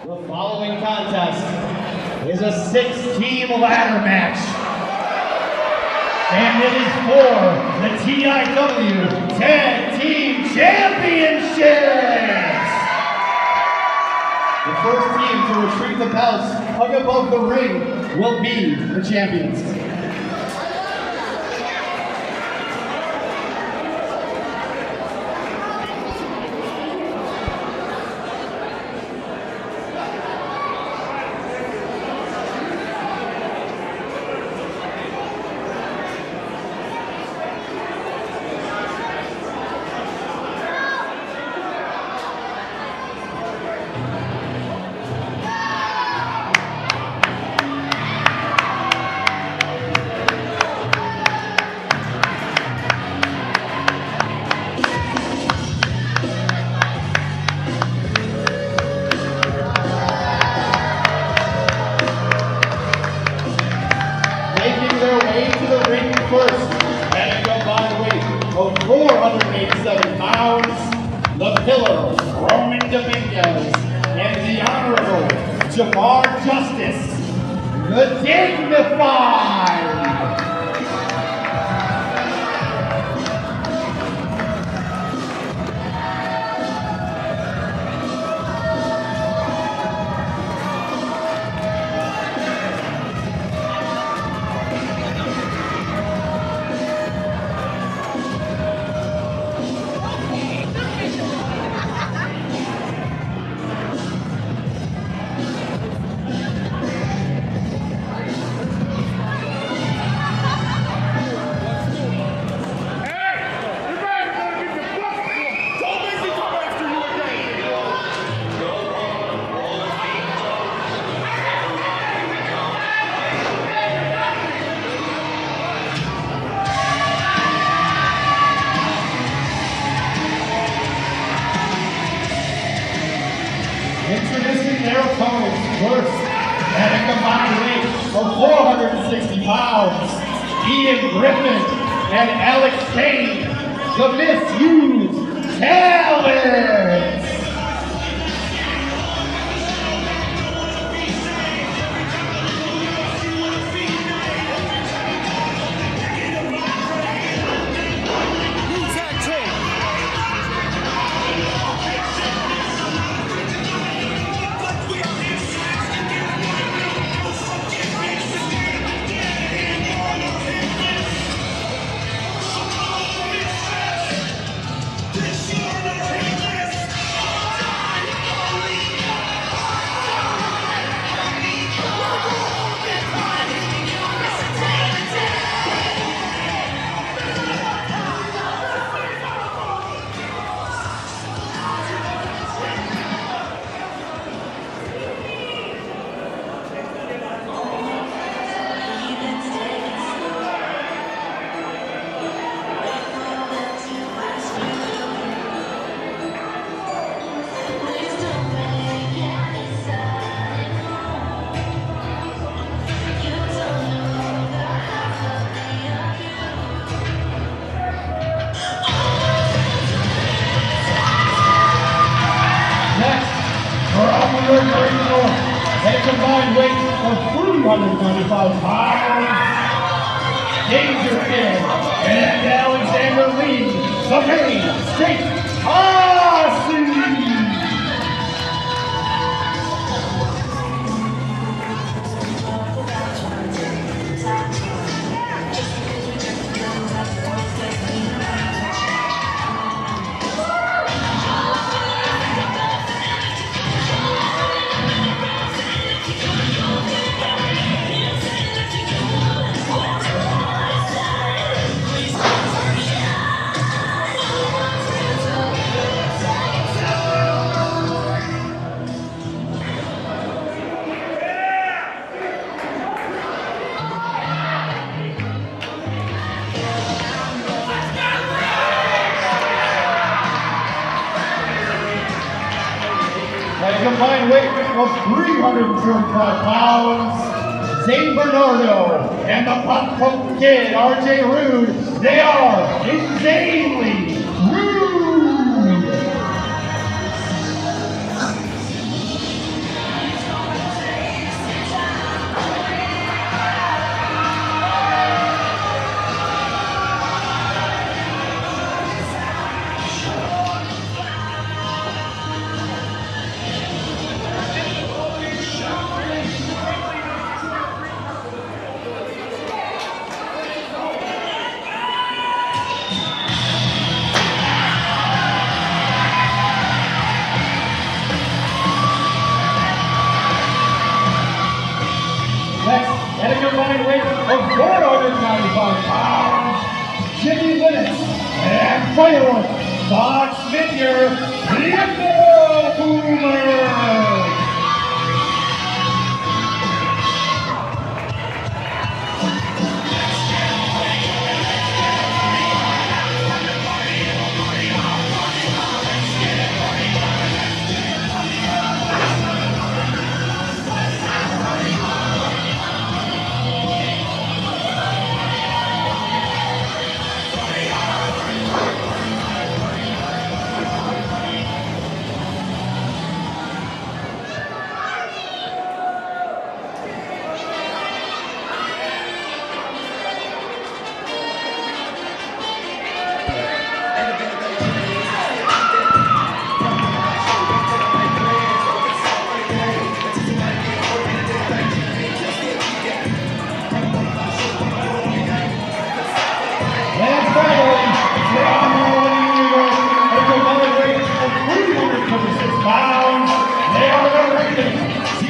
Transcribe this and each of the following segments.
The following contest is a 6-team ladder match. And it is for the TIW Tag Team Championships! The first team to retrieve the belts hung above the ring will be the champions. First, at a combined weight of 487 pounds, the Pillar, Roman Dominguez, and the Honorable Jamar Justice, the Dignified. Introducing their opponents first, at a combined weight of 460 pounds, Ian Griffin and Alex Kane, the Misused Talents. At a combined weight of 395 pounds, Danger Kid and Alexander Lee, the Maine State Posse! At a combined weight of 335 pounds, Zane Bernardo and the Pop Punk Kid, RJ Rude, they are InZanely Rude! of 495 pounds, Jimmy Linux, and finally, Fox figure, the Boomer.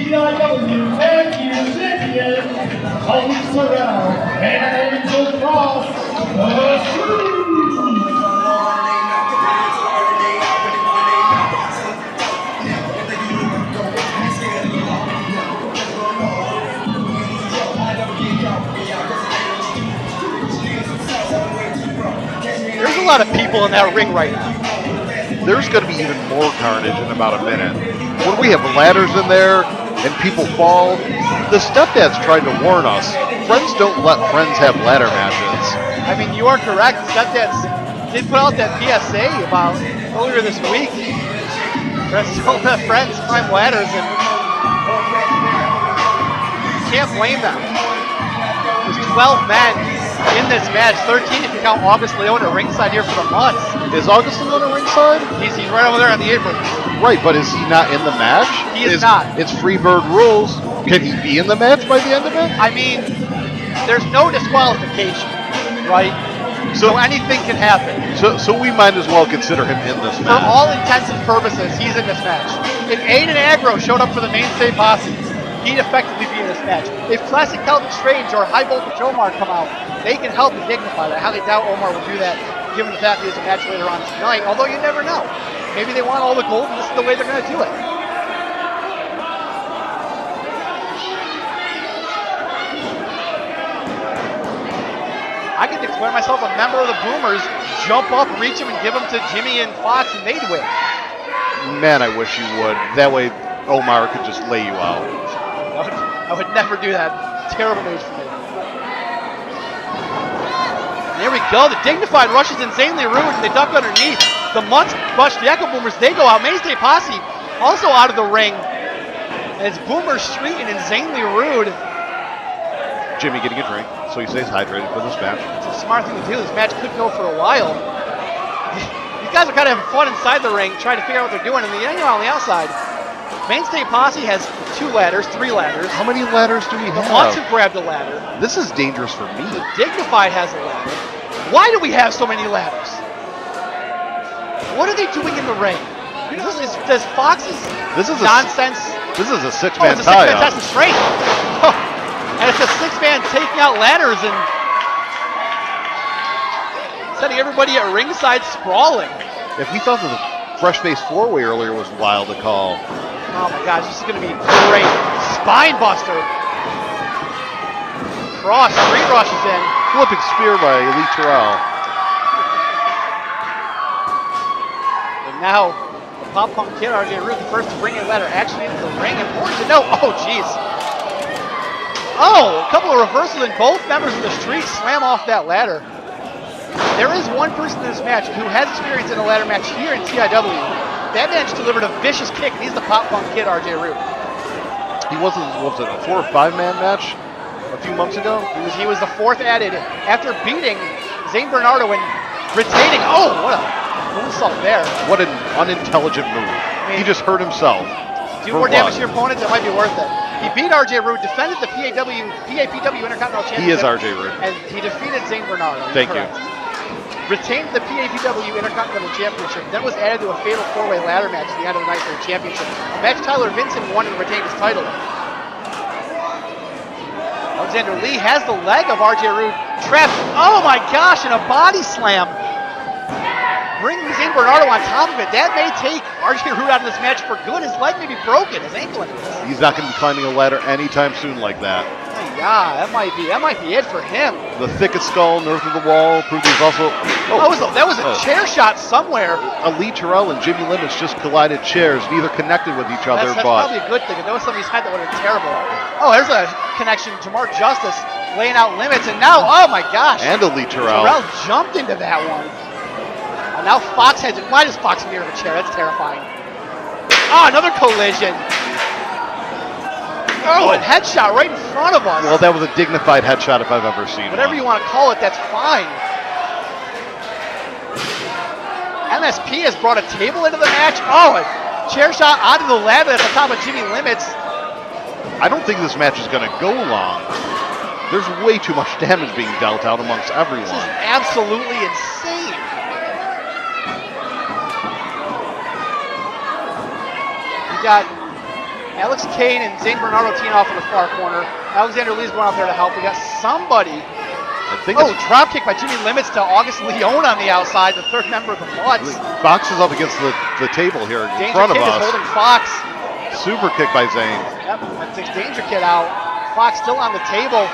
TIW and InZanely, Posse and Angel Cross, the There's a lot of people in that ring right now. There's going to be even more carnage in about a minute. When we have ladders in there and people fall, the stepdads tried to warn us. Friends don't let friends have ladder matches. I mean, you are correct. Stepdads did put out that PSA about earlier this week. Friends don't let friends climb ladders, and you can't blame them. There's 12 men in this match, 13 if you count August Leone at ringside here for the Mutts. Is August Leone at ringside? He's right over there on the apron. Right, but is he not in the match? He is not. It's Freebird rules. Can he be in the match by the end of it? I mean, there's no disqualification, right? So anything can happen. So we might as well consider him in this match. For all intents and purposes, he's in this match. If Aiden Agro showed up for the mainstay Posse, he'd effectively be in this match. If Classic Celtic Strange or High Voltage Omar come out, they can help and dignify. I highly doubt Omar will do that, given the fact that there's a match later on tonight, although you never know. Maybe they want all the gold, and this is the way they're going to do it. I could declare myself a member of the Boomers, jump up, reach him, and give him to Jimmy and Fox, and they'd win. Man, I wish you would. That way Omar could just lay you out. I would never do that. Terrible news for me. There we go. The Dignified rushes InZanely Rude, and they duck underneath. The Mutts rush the Echo Boomers. They go out. Mainstay Posse also out of the ring. And it's Boomer Street and InZanely Rude. Jimmy getting a drink, so he stays hydrated for this match. It's a smart thing to do. This match could go for a while. These guys are kind of having fun inside the ring, trying to figure out what they're doing. And on the outside, Mainstay Posse has 2 ladders, 3 ladders. How many ladders do we have? The Mutts have grabbed a ladder. This is dangerous for me. The Dignified has a ladder. Why do we have so many ladders? What are they doing in the ring? Does Fox's nonsense? This is a 6-man tie-up. It's a 6-man test of strength. And it's a 6-man taking out ladders and setting everybody at ringside sprawling. If we thought that the fresh face 4-way earlier was wild to call. Oh my gosh, this is going to be great. Spine buster. Cross, 3 rushes in. Flipping spear by Elite Terrell. And now, the Pop Punk Kid, RJ Rude, the first to bring a ladder actually into the ring. Important to note. Oh, jeez. Oh, a couple of reversals, and both members of the Street slam off that ladder. There is one person in this match who has experience in a ladder match here in TIW. That man just delivered a vicious kick, and he's the Pop Punk Kid, RJ Rude. He wasn't, what was it, a 4 or 5-man match a few months ago? He was the 4th added after beating Zane Bernardo and retaining. Oh, what a moonsault there. What an unintelligent move. He just hurt himself. Do more damage to your opponent, that might be worth it. He beat RJ Rude, defended the PAPW Intercontinental Championship. He is RJ Rude. And he defeated Zane Bernardo. Thank you. Retained the PAPW Intercontinental Championship, then was added to a fatal 4-way ladder match at the end of the night for the championship. A match Tyler Vincent won and retained his title. Alexander Lee has the leg of RJ Rude trapped. Oh my gosh, and a body slam. Bringing Zane Bernardo on top of it. That may take RJ Rude out of this match for good. His leg may be broken, his ankle anyways. He's not going to be climbing a ladder anytime soon like that. Yeah, that might be it for him. The thickest skull north of the wall proved he's also... That was a chair shot somewhere. Lee Terrell and Jimmy Limits just collided chairs, neither connected with each other. That's probably a good thing. If there was something he's had that would have been terrible. Oh, there's a connection. Jamar Justice laying out Limits, and now, oh my gosh. And a Lee Terrell. Terrell jumped into that one. And now Fox heads it. Why does Fox mirror the chair? That's terrifying. Oh, another collision. Oh, a headshot right in front of us. Well, that was a dignified headshot if I've ever seen Whatever one. you want to call it, that's fine. MSP has brought a table into the match. Oh, a chair shot onto the ladder at the top of Jimmy Limits. I don't think this match is going to go long. There's way too much damage being dealt out amongst everyone. This is absolutely insane. You got Alex Kane and Zane Bernardo teeing off in the far corner. Alexander Lee's going out there to help. We got somebody. Drop kick by Jimmy Limits to August Leone on the outside, the third member of the Mutts. Fox is up against the table here in front of us. Danger Kid is holding Fox. Super kick by Zane. Yep, that takes Danger Kid out. Fox still on the table.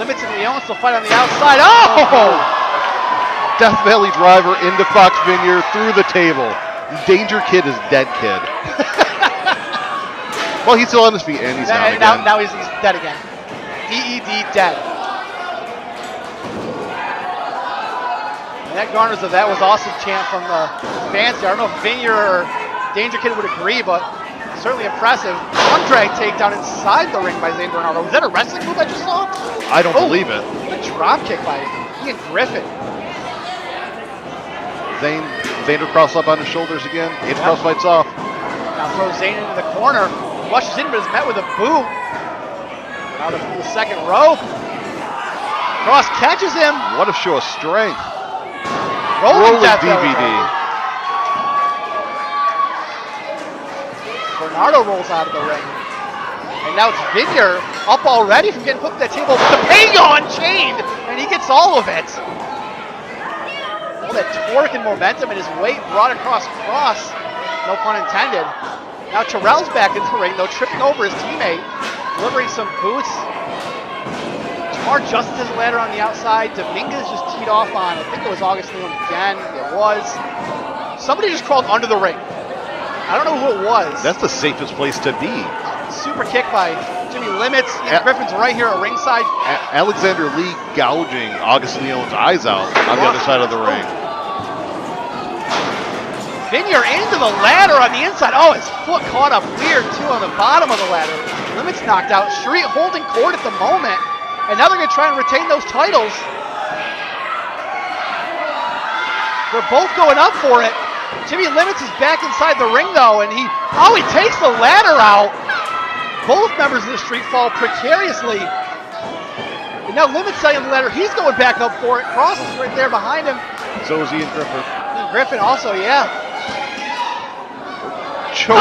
Limits and Leone still fight on the outside. Oh! Death Valley driver into Fox Vineyard through the table. Danger Kid is dead kid. Well, he's still on his feet, and he's down again. Now he's dead again. DED dead. And that garners of that was awesome chant from the fans there. I don't know if Vineyard or Danger Kid would agree, but certainly impressive. One drag takedown inside the ring by Zane Bernardo. Was that a wrestling move I just saw? I don't believe it. A drop kick by Ian Griffin. Zane cross up on his shoulders again. Cross fights off. Now throws Zane into the corner. Rushes in, but is met with a boot. Out of the second row. Cross catches him. What a show of strength. Rolling death DVD. Bernardo rolls out of the ring. And now it's Vineyard up already from getting put to that table. The Pego unchained, and he gets all of it. All that torque and momentum and his weight brought across cross. No pun intended. Now Terrell's back in the ring, though, tripping over his teammate, delivering some boots. Jamar Justice has a ladder on the outside. Dominguez just teed off on, I think it was August Leone again. It was. Somebody just crawled under the ring. I don't know who it was. That's the safest place to be. Super kick by Jimmy Limits. Ian Griffin's right here at ringside. Alexander Lee gouging August Leone's eyes out on the other side of the ring. Vineyard into the ladder on the inside. Oh, his foot caught up weird, too, on the bottom of the ladder. Limits knocked out. Street holding court at the moment. And now they're going to try and retain those titles. They're both going up for it. Jimmy Limits is back inside the ring, though, and he takes the ladder out. Both members of the Street fall precariously. And now Limits on the ladder. He's going back up for it. Cross is right there behind him. So is Ian Griffin. Griffin also, yeah. Choke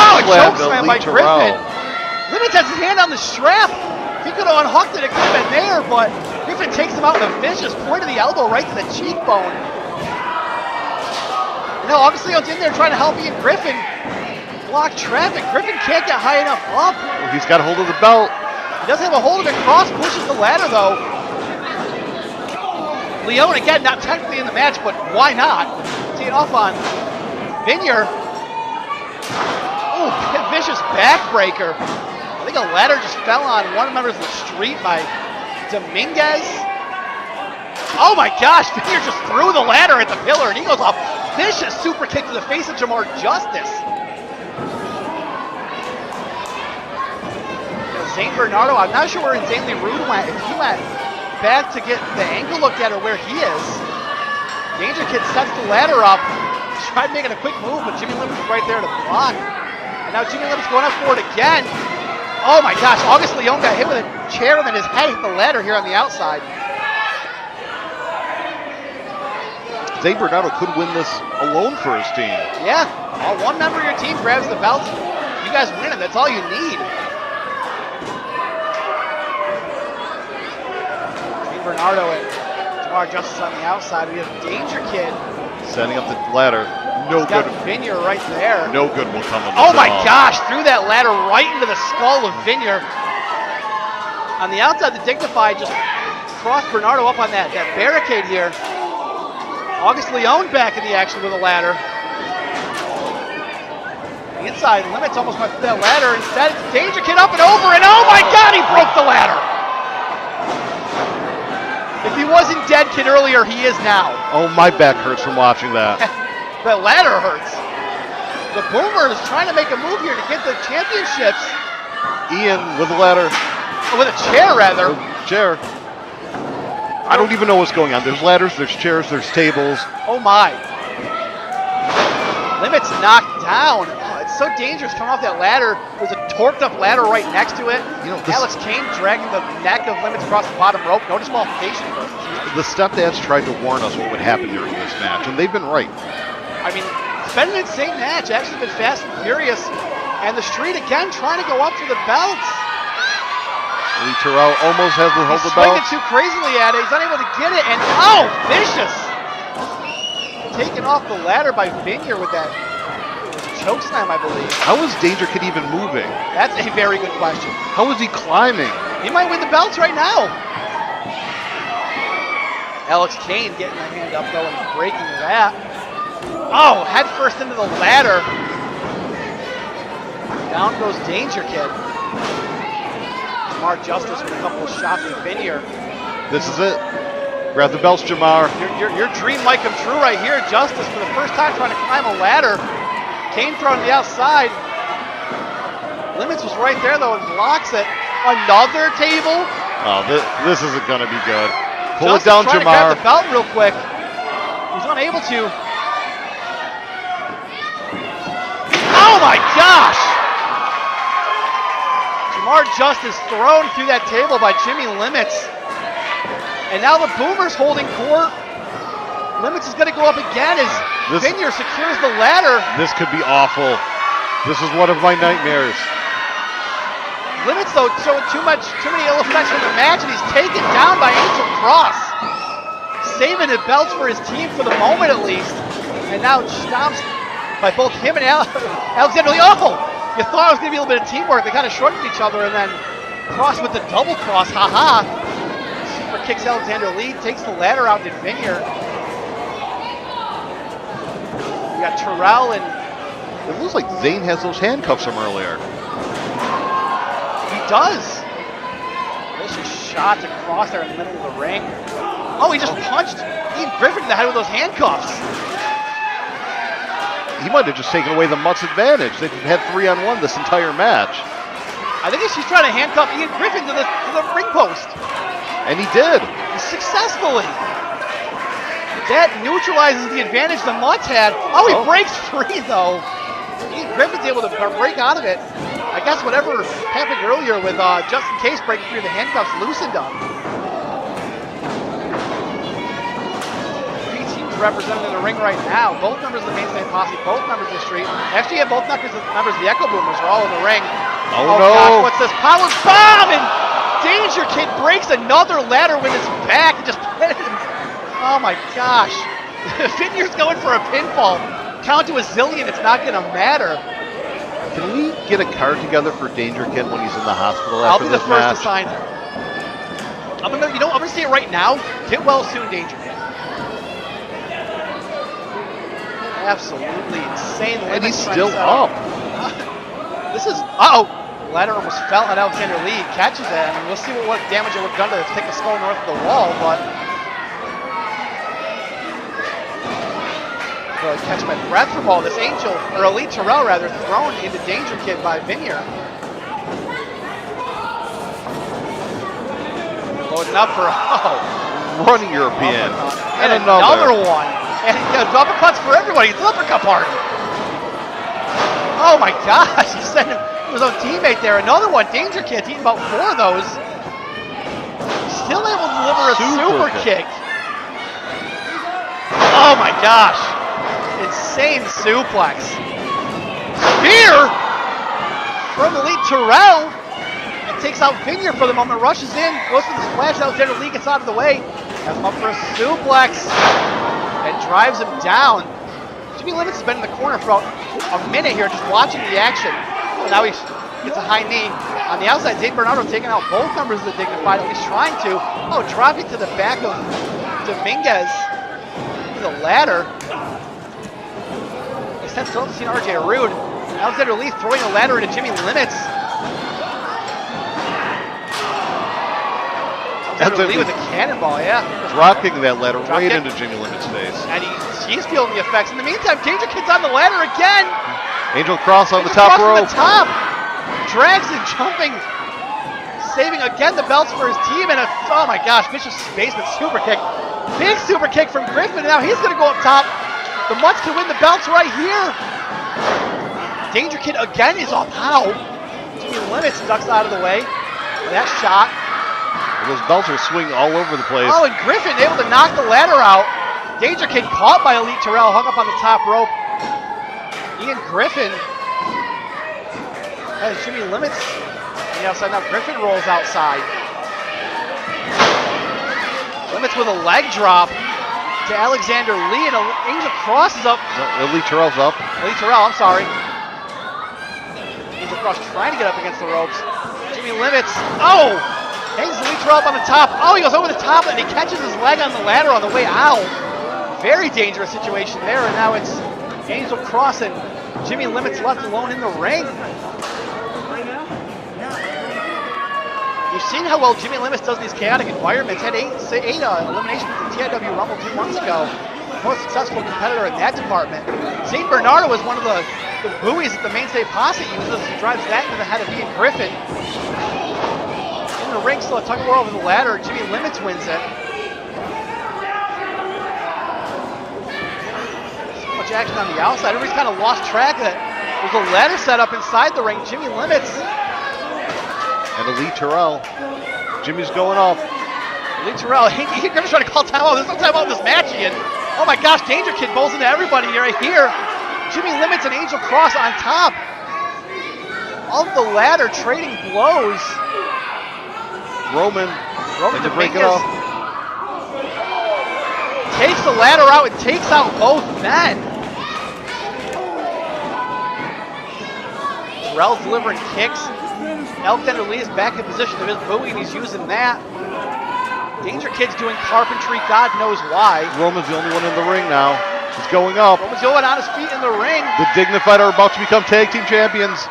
slam by Griffin. Limits has his hand on the strap. He could have unhooked it. It could have been there, but Griffin takes him out with a vicious point of the elbow right to the cheekbone. Now, obviously, Leone's in there trying to help Ian Griffin block traffic. Griffin can't get high enough up. Well, he's got a hold of the belt. He doesn't have a hold of it. Cross pushes the ladder, though. Leone, again, not technically in the match, but why not? Teeing off on Vineyard. Oh, vicious backbreaker. I think a ladder just fell on one of the members of the Street by Dominguez. Oh my gosh, Vineyard just threw the ladder at the pillar, and he goes off. Vicious super kick to the face of Jamar Justice. Zane Bernardo, I'm not sure where InZanely Rude went. If he went back to get the angle looked at or where he is. Danger Kid sets the ladder up. Tried making a quick move, but Jimmy Limits is right there to block. And now Jimmy Limits going up for it again. Oh my gosh, August Leone got hit with a chair and then his head hit the ladder here on the outside. Zane Bernardo could win this alone for his team. Yeah, one member of your team grabs the belt. You guys win it, that's all you need. Zane Bernardo and Jamar Justice on the outside. We have Danger Kid. Setting up the ladder. No good. Vineyard right there. No good will come of this. Oh my gosh, threw that ladder right into the skull of Vineyard. On the outside, the Dignified just crossed Bernardo up on that barricade here. August Leone back in the action with a ladder. The inside limits almost went through that ladder. Instead, it's Danger Kid up and over, and oh my God, he broke the ladder. If he wasn't dead Kid earlier, he is now. Oh, my back hurts from watching that. That ladder hurts. The Boomer is trying to make a move here to get the championships. Ian with the ladder. With a chair, rather. Chair. I don't even know what's going on. There's ladders, there's chairs, there's tables. Oh my. Limits knocked down. Oh, it's so dangerous coming off that ladder. There's a torqued up ladder right next to it. You know, Alex Kane dragging the neck of Limits across the bottom rope. No disqualification. The stepdads tried to warn us what would happen during this match, and they've been right. I mean, it's been an insane match. Actually been fast and furious. And the Street again trying to go up for the belts. Lee Terrell almost has to hold the belt. Swinging too crazily at it. He's unable to get it. And oh, vicious! Taken off the ladder by Vineyard with that choke slam, I believe. How is Danger Kid even moving? That's a very good question. How is he climbing? He might win the belts right now. Alex Kane getting the hand up though and breaking that. Oh, head first into the ladder. Down goes Danger Kid. Jamar Justice with a couple of shots at Vineyard. This is it. Grab the belts, Jamar. Your dream might come true right here. Justice for the first time trying to climb a ladder. Kane thrown to the outside. Limits was right there though and blocks it. Another table. Oh, this isn't going to be good. Pull Justice it down, trying Jamar. To grab the belt real quick. He's unable to. Oh my gosh! Jamar Justice thrown through that table by Jimmy Limits. And now the Boomer's holding court. Limits is going to go up again as Vineyard secures the ladder. This could be awful. This is one of my nightmares. Limits, though, showing too many ill effects from the match, and he's taken down by Angel Cross. Saving the belts for his team for the moment, at least. And now stomps by both him and Alexander Lee. Oh! You thought it was going to be a little bit of teamwork. They kind of shortened each other, and then Cross with the double cross. Ha-ha. Super kicks Alexander Lee, takes the ladder out to Vineyard. You got Terrell and... It looks like Zane has those handcuffs from earlier. He does. Vicious shot to Cross there in the middle of the ring. Oh, he just punched Ian Griffin in the head with those handcuffs. He might have just taken away the Mutts' advantage. They've had 3-on-1 this entire match. I think she's trying to handcuff Ian Griffin to the ring post. And he did. Successfully. That neutralizes the advantage the Mutts had. Oh, he breaks free, though. Ian Griffin's able to break out of it. I guess whatever happened earlier with Justin Case breaking free, the handcuffs loosened up. Three teams represented in the ring right now. Both members of the Maine Posse, both members of the Street. Actually, both members of the Echo Boomers are all in the ring. Oh no. Gosh, what's this? Power bomb! And Danger Kid breaks another ladder with his back and just oh my gosh. Vineyard's going for a pinfall. Count to a zillion, it's not going to matter. Can we get a card together for Danger Kid when he's in the hospital I'll after be the this first match? to sign it. I'm gonna say it right now. Get well soon, Danger Kid. Absolutely insane. And he's still up. This is ladder almost fell on Alexander Lee. Catches it. I mean, we'll see what damage it would have done to take a skull north of the wall, but catch my breath from all this. Angel, or Elite Terrell rather, thrown into Danger Kid by Vineyard. Loading up for, running European. And another one. And uppercuts for everybody. It's an uppercut party. Oh my gosh, he sent his own teammate there. Another one. Danger Kid's eating about 4 of those. Still able to deliver a super kick. Oh my gosh. Insane suplex. Spear from Elite Terrell. And takes out Vineyard for the moment, rushes in, goes for the splash. Alexander Lee gets out of the way. Has him up for a suplex and drives him down. Jimmy Limits has been in the corner for a minute here, just watching the action. Now he gets a high knee. On the outside, Zane Bernardo taking out both members of the Dignified, at least trying to. Oh, dropping to the back of Dominguez. The ladder. Extends still to see RJ Rude. Alexander Lee throwing a ladder into Jimmy Limits. Alexander Lee with a cannonball, yeah. Dropping that ladder right into Jimmy Limits' face. And he's feeling the effects. In the meantime, Danger Kid's on the ladder again. Angel Cross on the top rope. The top. Drags and jumping. Saving again the belts for his team. And oh my gosh, vicious basement super kick. Big super kick from Griffin. Now he's going to go up top. The Mutts can win the belts right here. Danger Kid again is up. How? Jimmy Limits ducks out of the way. That shot. Those belts are swinging all over the place. Oh, and Griffin able to knock the ladder out. Danger Kid caught by Elite Terrell, hung up on the top rope. Ian Griffin has Jimmy Limits on the outside. Now Griffin rolls outside. Limits with a leg drop to Alexander Lee, and Angel Cross is up. No, Elite Terrell's up. Elite Terrell, I'm sorry. Angel Cross trying to get up against the ropes. Jimmy Limits, oh! Hangs Elite Terrell up on the top. Oh, he goes over the top and he catches his leg on the ladder on the way out. Very dangerous situation there, and now it's Angel Cross and Jimmy Limits left alone in the ring. You've seen how well Jimmy Limits does in these chaotic environments. Had eight eliminations at the TIW Rumble 2 months ago. Most successful competitor in that department. St. Bernardo was one of the buoys that the mainstay Posse uses. He drives that into the head of Ian Griffin. In the ring, still a tug of war over the ladder. Jimmy Limits wins it. So much action on the outside. Everybody's kind of lost track that there's a ladder set up inside the ring. Jimmy Limits. And Elite Terrell. Jimmy's going up. Elite Terrell, Ian Griffin's trying to call timeout. There's no timeout in this match, Ian. Oh my gosh, Danger Kid bowls into everybody right here. Jimmy Limits and Angel Cross on top of the ladder, trading blows. Roman to break it off. Takes the ladder out and takes out both men. Terrell's delivering kicks. Alexander Lee is back in position of his buoy and he's using that. Danger Kid's doing carpentry, God knows why. Roman's the only one in the ring now. He's going up. Roman's going on his feet in the ring. The Dignified are about to become tag team champions.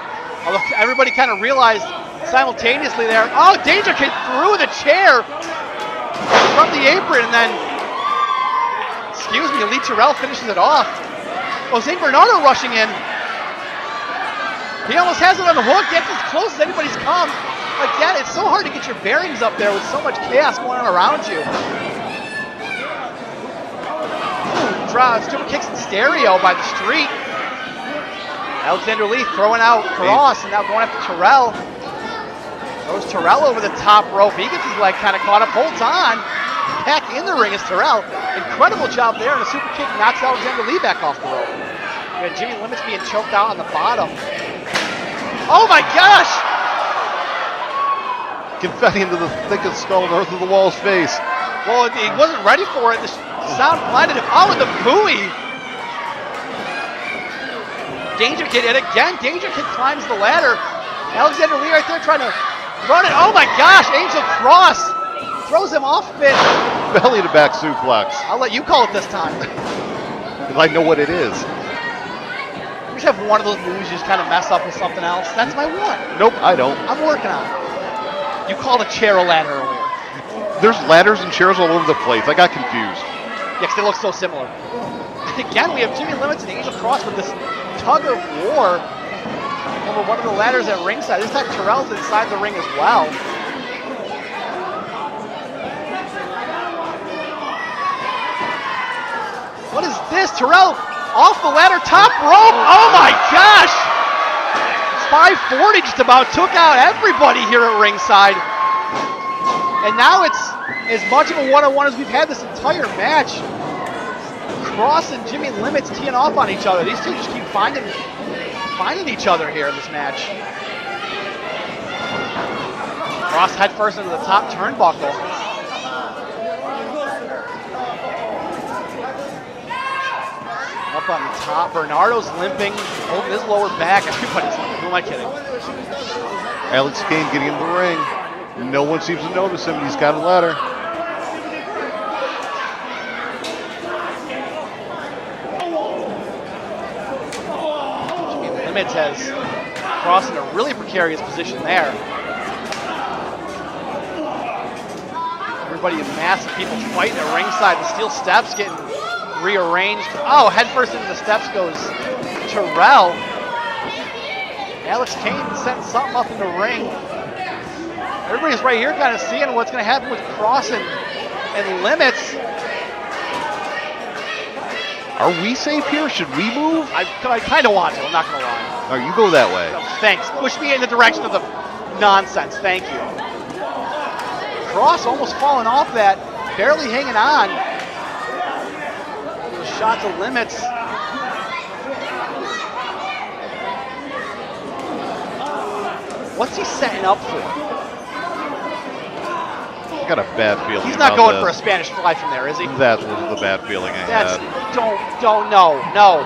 Although everybody kind of realized simultaneously there. Oh, Danger Kid threw the chair from the apron and then, excuse me, Elite Terrell finishes it off. Oh, St. Bernardo rushing in. He almost has it on the hook, gets as close as anybody's come. Again, it's so hard to get your bearings up there with so much chaos going on around you. Stupid kicks in stereo by the street. Alexander Lee throwing out Cross and now going after Terrell. Throws Terrell over the top rope. He gets his leg kind of caught up, holds on. Back in the ring is Terrell. Incredible job there, and a super kick knocks Alexander Lee back off the rope. You got Jimmy Limits being choked out on the bottom. Oh my gosh! Confetti into the thickest skull north of the wall's face. Well, he wasn't ready for it. The sound blinded him. Oh, and the buoy! Danger Kid, and again, Danger Kid climbs the ladder. Alexander Lee right there trying to run it. Oh my gosh, Angel Cross throws him off of it. Belly to back suplex. I'll let you call it this time. I know what it is. You just have one of those moves you just kind of mess up with something else. That's my one. Nope, I don't. I'm working on it. You called a chair a ladder earlier. There's ladders and chairs all over the place. I got confused. Yeah, because they look so similar. Again, we have Jimmy Limits and Angel Cross with this tug of war over one of the ladders at ringside. This time Terrell's inside the ring as well. What is this? Terrell off the ladder, top rope. Oh my gosh! 540 just about took out everybody here at ringside. And now it's as much of a one-on-one as we've had this entire match. Cross and Jimmy Limits teeing off on each other. These two just keep finding each other here in this match. Cross head first into the top turnbuckle. Up on the top. Bernardo's limping, holding his lower back. Everybody's limping. Who am I kidding? Alex Kane getting in the ring. No one seems to notice him. He's got a ladder. Limits has Cross in a really precarious position there. Everybody in mass of people fighting at ringside. The steel steps getting rearranged. Oh, head first into the steps goes Terrell. Alex Kane setting something up in the ring. Everybody's right here kind of seeing what's going to happen with Cross and Limits. Are we safe here? Should we move? I kind of want to, I'm not going to lie. All right, you go that way. No, thanks. Push me in the direction of the nonsense. Thank you. Cross almost falling off that, barely hanging on. The shot to Limits. What's he setting up for? I got a bad feeling. He's not going for a Spanish fly from there, is he? That was the bad feeling I had. No.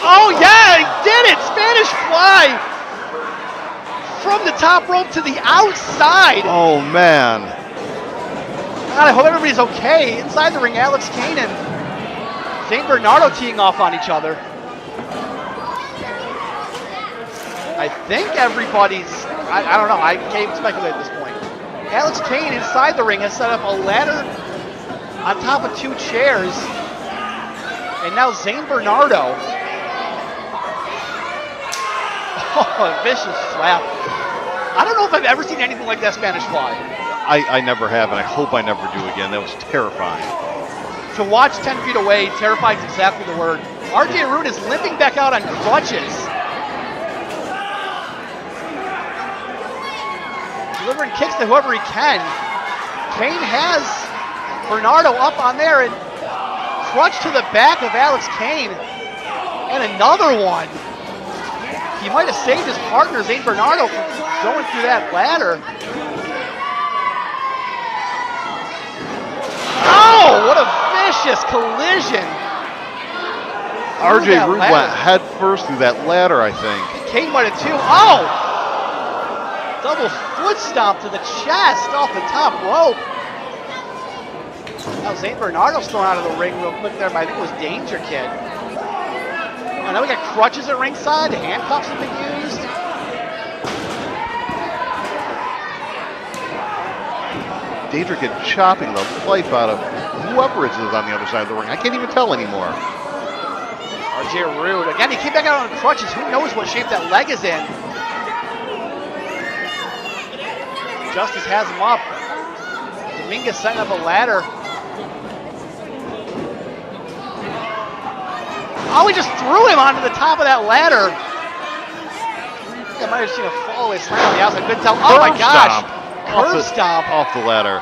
Oh yeah, he did it! Spanish fly from the top rope to the outside. Oh man. God, I hope everybody's okay. Inside the ring, Alex Kane and St. Bernardo teeing off on each other. I think everybody's, I don't know, I can't even speculate at this point. Alex Kane inside the ring has set up a ladder on top of 2 chairs. And now St. Bernardo. Oh, a vicious slap. I don't know if I've ever seen anything like that Spanish fly. I never have, and I hope I never do again. That was terrifying. To watch 10 feet away, terrifying is exactly the word. RJ Rude is limping back out on crutches. Delivering kicks to whoever he can. Kane has Bernardo up on there and crutch to the back of Alex Kane. And another one. He might have saved his partner, St. Bernardo, from going through that ladder. Oh, what a vicious collision. RJ Rude went head first through that ladder, I think. Kane might have too. Oh! Double foot stomp to the chest off the top rope. Now St. Bernardo's thrown out of the ring real quick there, but I think it was Danger Kid. And now we got crutches at ringside, handcuffs have been used. Danger Kid chopping the life out of whoever it is on the other side of the ring. I can't even tell anymore. RJ Rude, again, he came back out on crutches. Who knows what shape that leg is in? Justice has him up. Dominguez setting up a ladder. Oh, he just threw him onto the top of that ladder. I think I might have seen a fallaway slam on the outside. Couldn't tell. Oh my gosh. Curve stomp. Off the ladder.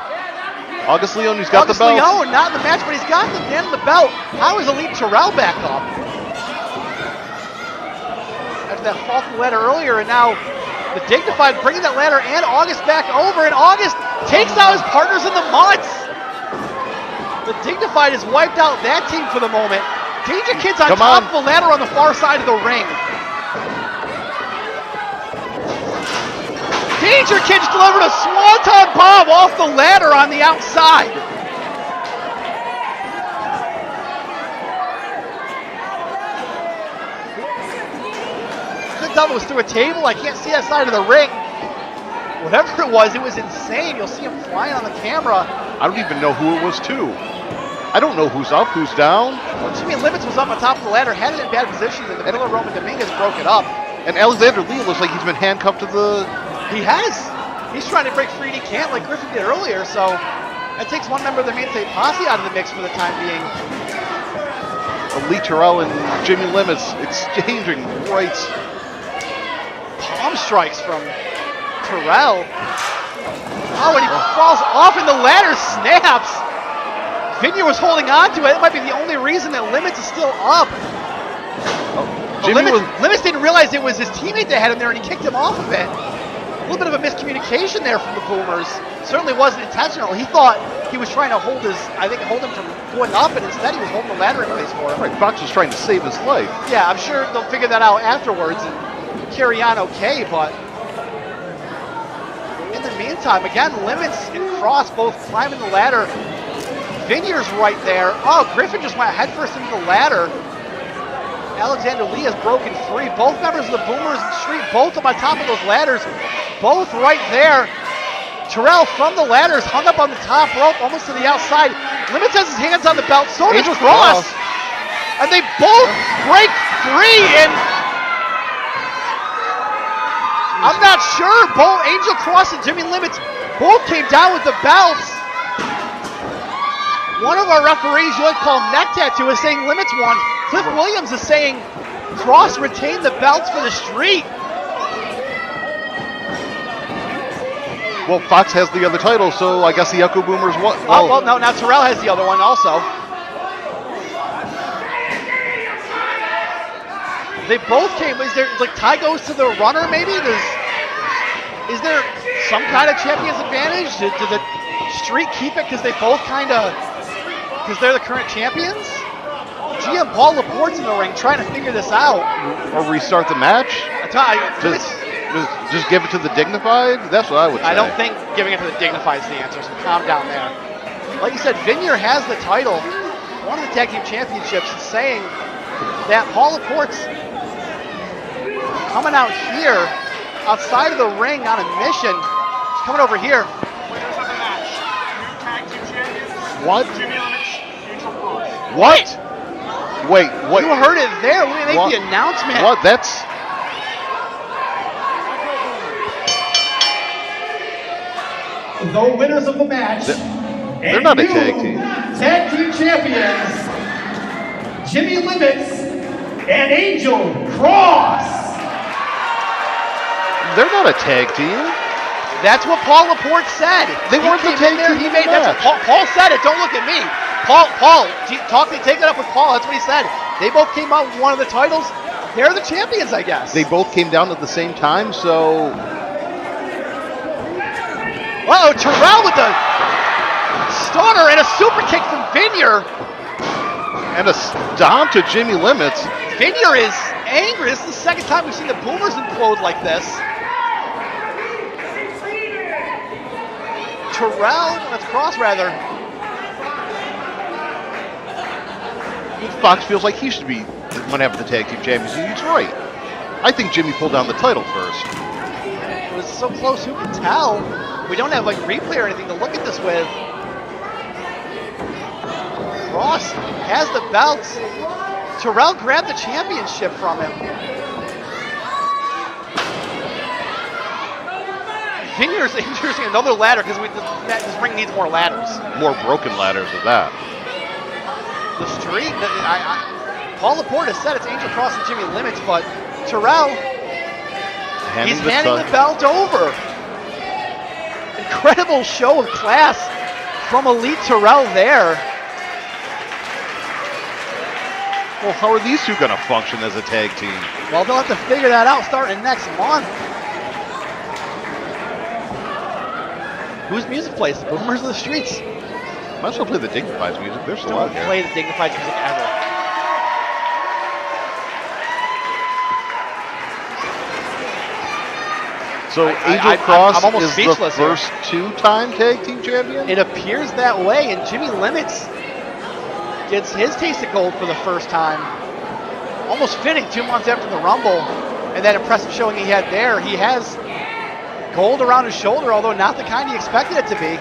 August Leone, he's got the belt. August Leone, not in the match, but he's got the belt. How is Elite Terrell back up? After that fall from the ladder earlier, and now the Dignified bringing that ladder and August back over, and August takes out his partners in the Mutts. The Dignified has wiped out that team for the moment. Danger Kid's on top of the ladder on the far side of the ring. Danger Kid just delivered a swanton bomb off the ladder on the outside. Couldn't tell if it was through a table. I can't see that side of the ring. Whatever it was insane. You'll see him flying on the camera. I don't even know who it was to. I don't know who's up, who's down. Well, Jimmy Limits was up on top of the ladder, had it in bad position in the middle of Roman Dominguez, broke it up. And Alexander Lee looks like he's been handcuffed to the... He has. He's trying to break free and he can't like Griffin did earlier, so that takes one member of the Maine Posse out of the mix for the time being. Elite Terrell and Jimmy Limits exchanging right. Palm strikes from Terrell. Oh, and he falls off and the ladder snaps. Vineyard was holding on to it. It might be the only reason that Limits is still up. Limits didn't realize it was his teammate that had him there and he kicked him off of it. little bit of a miscommunication there from the Boomers. Certainly wasn't intentional. He thought he was trying to hold him from going up, and instead he was holding the ladder in place for him. Right, Fox was trying to save his life. Yeah, I'm sure they'll figure that out afterwards and carry on okay, but in the meantime, again, Limits and Cross both climbing the ladder. Vineyard's right there. Oh, Griffin just went headfirst into the ladder. Alexander Lee has broken free. Both members of the Boomers and Street, both up on top of those ladders, both right there. Terrell from the ladders, hung up on the top rope, almost to the outside. Limits has his hands on the belt, so does Cross. And they both break free, and I'm not sure. Both Angel Cross and Jimmy Limits both came down with the belts. One of our referees, you like to call him neck tattoo, is saying Limits won. Cliff Williams is saying Cross retained the belts for the Street. Well, Fox has the other title, so I guess the Echo Boomers won. Well, no, now Terrell has the other one also. They both came. Is there, like, tie goes to the runner maybe? Is there some kind of champion's advantage? Did the Street keep it because they both because they're the current champions? GM Paul Laporte's in the ring trying to figure this out. Or restart the match? Just give it to the Dignified? That's what I would say. I don't think giving it to the Dignified is the answer, so calm down there. Like you said, Vineyard has the title, one of the tag team championships, saying that Paul Laporte's coming out here, outside of the ring on a mission. He's coming over here. Winners of the match, new tag team champions. What? Jimmy Limits, Angel Cross. What? Wait, what? You heard it there. We didn't make the announcement. What? That's... The winners of the match. They're not a tag team. Tag team champions, Jimmy Limits and Angel Cross. They're not a tag team. That's what Paul Laporte said. They weren't the tag team. He made that's what Paul said it. Don't look at me. Paul, take it up with Paul. That's what he said. They both came out with one of the titles. They're the champions, I guess. They both came down at the same time, so... Uh-oh, Terrell with the stunner and a super kick from Vineyard. And a stomp to Jimmy Limits. Vineyard is angry. This is the second time we've seen the Boomers implode like this. That's Cross rather. Fox feels like he should be one half of the tag team champions. He's right. I think Jimmy pulled down the title first. It was so close, who can tell? We don't have like replay or anything to look at this with. Cross has the belts. Terrell grabbed the championship from him. Vineyard's introducing another ladder because this ring needs more ladders. More broken ladders of that. The Street, Paul Laporte has said it's Angel Cross and Jimmy Limits, but Terrell, he's handing the belt over. Incredible show of class from Elite Terrell there. Well, how are these two going to function as a tag team? Well, they'll have to figure that out starting next month. Whose music plays? The Boomers of the Streets. Might as well play the Dignified's music. They're still out here. Don't play the Dignified music ever. So Angel Cross I'm almost is the speechless here. first two-time tag team champion? It appears that way, and Jimmy Limits gets his taste of gold for the first time. Almost fitting 2 months after the Rumble, and that impressive showing he had there. He has gold around his shoulder, although not the kind he expected it to be.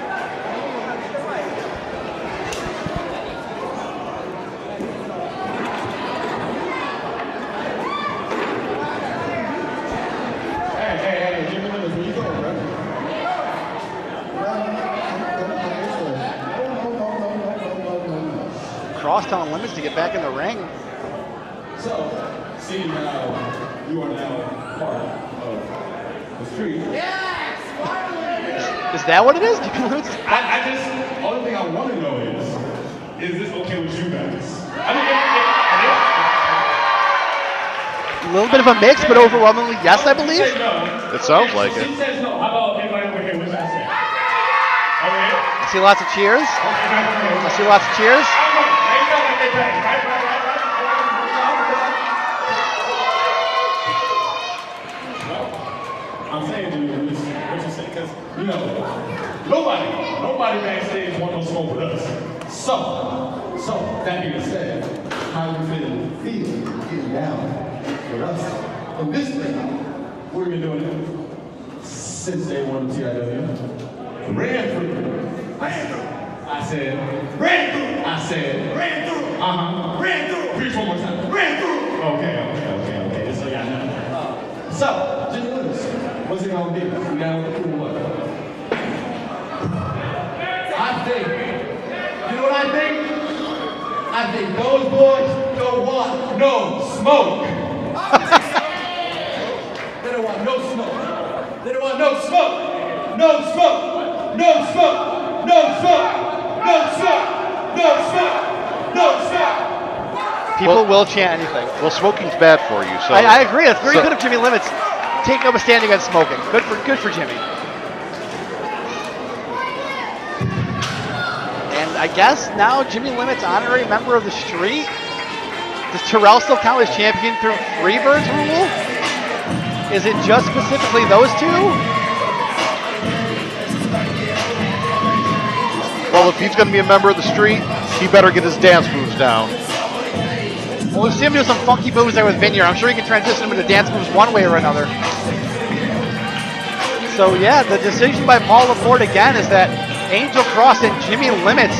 Cross telling Limits to get back in the ring. So, seeing how you are now part of the Street. Yes! Finally! Is that what it is? I just, only thing I want to know is this okay with you guys? I mean, A little bit of a mix, but overwhelmingly yes, I believe. say no. It sounds like She it. says no. How about anybody over here? What's that say? Okay. I see lots of cheers. I see lots of cheers. I'm saying to you, what you say, because, you know, nobody backstage want no smoke with us. So, that being said, how you feel getting down with us? And this thing, we've been doing it since day one of TIW. Ran through. I said, ran through. I said, ran through. Ran through. Preach one more time. Ran through. Okay. So y'all know. So, Jimmy Lewis, what's it gonna be? We down with the cool what? I think, you know what I think? I think those boys don't want no smoke. They don't want no smoke. They don't want no smoke. No smoke. No smoke. No smoke. No smoke. No smoke. No smoke. People will chant anything. Well, smoking's bad for you, so. I agree. It's very so- good of Jimmy Limits taking up a stand against smoking. Good for Jimmy. And I guess now Jimmy Limits honorary member of the street. Does Terrell still count as champion through Freebirds rule? Is it just specifically those two? Well, if he's going to be a member of the street, he better get his dance moves down. Well, we've seen him do some funky moves there with Vineyard. I'm sure he can transition him into dance moves one way or another. So yeah, the decision by Paul LaPorte again is that Angel Cross and Jimmy Limits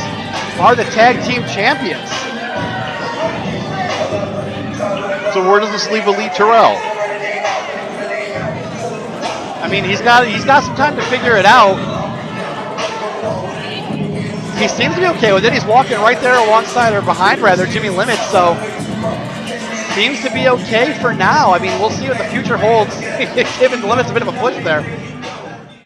are the tag team champions. So where does this leave Elite Terrell? I mean, he's got some time to figure it out. He seems to be okay with it. He's walking right there alongside, or behind rather, Jimmy Limits, so seems to be okay for now. I mean, we'll see what the future holds. Giving Limits a bit of a push there.